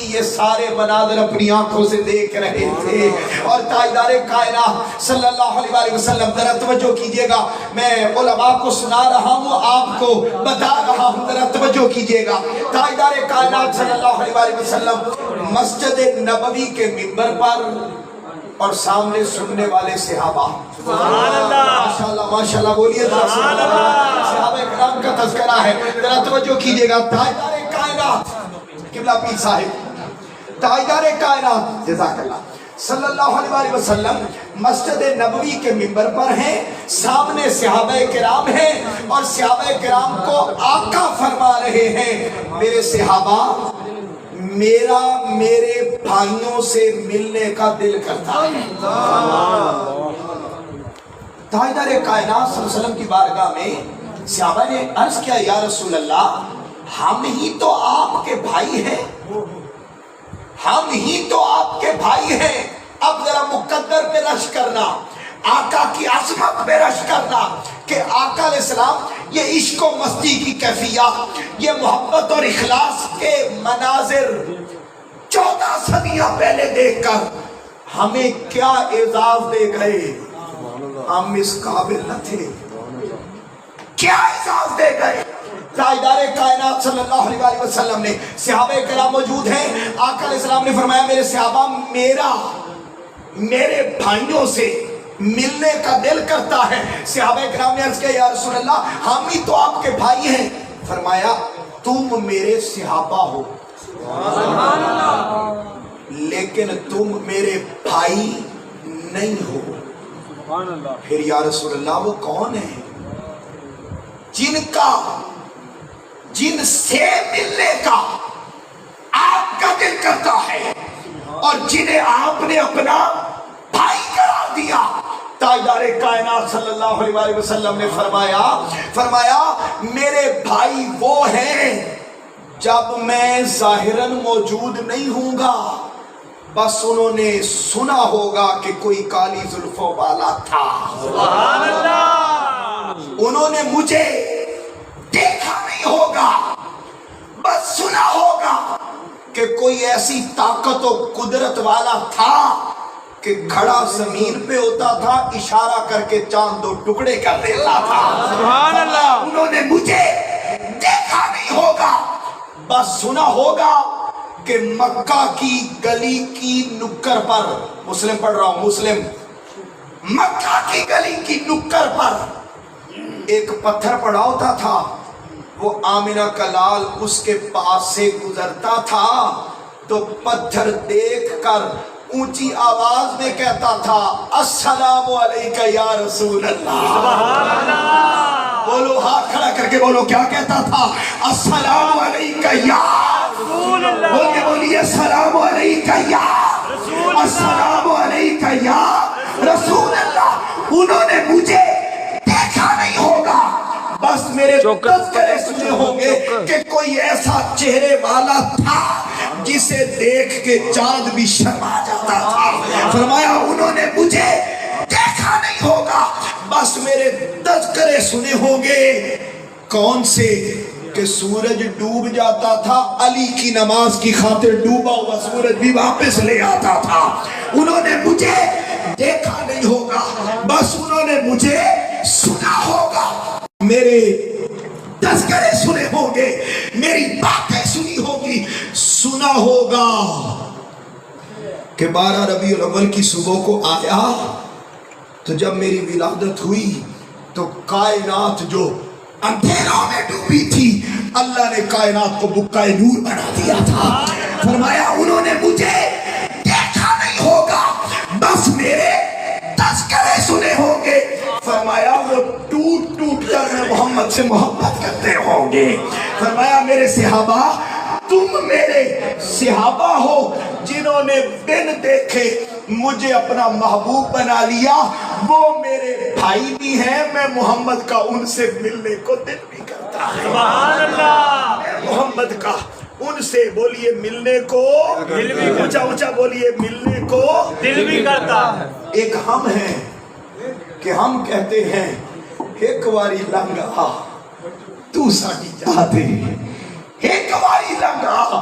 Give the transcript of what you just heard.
یہ سارے مناظر اپنی آنکھوں سے دیکھ رہے تھے. اور تاجدار کائنات صلی اللہ علیہ وسلم، ذرا توجہ کیجئے گا، میں علماء کو سنا رہا ہوں، آپ کو بتا رہا ہوں، ذرا توجہ کیجئے گا. تاجدار کائنات صلی اللہ علیہ وسلم مسجد نبوی کے منبر پر، اور سامنے سننے والے صحابہ. سبحان اللہ، ماشاءاللہ ماشاءاللہ، بولیے سبحان اللہ. صحابہ کرام کا تذکرہ ہے، ذرا توجہ کیجئے گا. تاجدار کائنات قبلہ پیر صاحب، تاجدار کائنات جزاک اللہ صلی اللہ علیہ وسلم مسجد نبوی کے منبر پر ہیں، سامنے صحابہ کرام ہیں، اور صحابہ کرام کو آقا فرما رہے ہیں میرے صحابہ، میرا میرے بھائیوں سے ملنے کا دل کرتا ہے. تاجدار کائنات صلی اللہ علیہ وسلم کی بارگاہ میں صحابہ نے عرض کیا، یا رسول اللہ، ہم ہی تو آپ کے بھائی ہیں، ہم ہی تو آپ کے بھائی ہیں. اب ذرا مقدر پہ رش کرنا، آقا کی عظمت پہ رش کرنا کہ آقا علیہ السلام یہ عشق و مستی کی کیفیت، یہ محبت اور اخلاص کے مناظر 14 صدیاں پہلے دیکھ کر ہمیں کیا اعزاز دے گئے. ہم اس قابل نہ تھے، کیا اعزاز دے گئے. تاجدار کائنات صلی اللہ علیہ وسلم نے، صحابہ کرام موجود ہیں، آقا علیہ السلام نے فرمایا میرے صحابہ، میرے بھائیوں سے ملنے کا دل کرتا ہے. صحابہ کرام نے عرض کیا، یا رسول اللہ، ہم ہی تو آپ کے بھائی ہیں. فرمایا تم میرے صحابہ ہو لیکن تم میرے بھائی نہیں ہو. پھر یا رسول اللہ وہ کون ہے جن سے ملنے کا آپ کا دل کرتا ہے اور جنہیں آپ نے اپنا بھائی قرار دیا؟ تاجدار کائنات صلی اللہ علیہ وسلم نے فرمایا میرے بھائی وہ ہیں جب میں ظاہراً موجود نہیں ہوں گا، بس انہوں نے سنا ہوگا کہ کوئی کالی زلفوں والا تھا. سبحان اللہ. انہوں نے مجھے دیکھا نہیں ہوگا، بس سنا ہوگا کہ کوئی ایسی طاقت و قدرت والا تھا کہ کھڑا زمین پہ ہوتا تھا، اشارہ کر کے چاند 2 ٹکڑے کر دیتا تھا. سبحان اللہ. انہوں نے مجھے دیکھا نہیں ہوگا، بس سنا ہوگا کہ مکہ کی گلی کی نکر پر، مسلم پڑھ رہا ہوں، مسلم، مکہ کی گلی کی نکر پر ایک پتھر پڑا ہوتا تھا، وہ آمنہ کا لال اس کے پاس سے گزرتا تھا تو پتھر دیکھ کر اونچی آواز میں کہتا تھا، السلام علیکہ یا رسول اللہ. سبحان اللہ. بولو، ہاتھ کھڑا کر کے بولو، کیا کہتا تھا؟ السلام علیکہ یا رسول اللہ. بولیے السلام علیکہ یا رسول اللہ، السلام علیکہ یا رسول اللہ. انہوں نے مجھے دیکھا نہیں ہوگا، بس میرے تذکرے سنے ہوں گے کہ کوئی ایسا چہرے والا تھا جسے دیکھ کے چاند بھی شرما جاتا تھا. فرمایا انہوں نے مجھے دیکھا نہیں ہوگا، بس میرے تذکرے سنے ہوں گے. کون سے؟ کہ سورج ڈوب جاتا تھا، علی کی نماز کی خاطر ڈوبا ہوا سورج بھی واپس لے آتا تھا. انہوں نے مجھے دیکھا نہیں ہوگا، بس انہوں نے مجھے سنا ہوگا، میرے تذکرے سنے ہوں گے، میری باتیں سنی ہوگی. سنا ہوگا کہ 12 ربیع الاول کی صبح کو آیا تو جب میری ولادت ہوئی تو کائنات جو اندھیروں میں ڈوبی تھی، اللہ نے کائنات کو بکائے نور بنا دیا تھا. فرمایا انہوں نے مجھے دیکھا نہیں ہوگا، بس میرے تذکرے سنے ہوں گے. فرمایا وہ ٹوٹ کر میں محمد سے محبت کرتے ہوں گے. فرمایا میرے صحابہ، تم میرے صحابہ ہو جنہوں نے بن دیکھے مجھے اپنا محبوب بنا لیا. وہ میرے بھائی بھی ہیں، میں محمد کا ان سے ملنے کو دل بھی کرتا ہے. سبحان اللہ. محمد کا ان سے بولیے ملنے کو دل بھی، اونچا بولیے ملنے کو دل بھی کرتا ہے. ایک ہم ہیں کہ ہم کہتے ہیں ایک واری لنگا تو ساڈی جا دے، ایک واری لنگا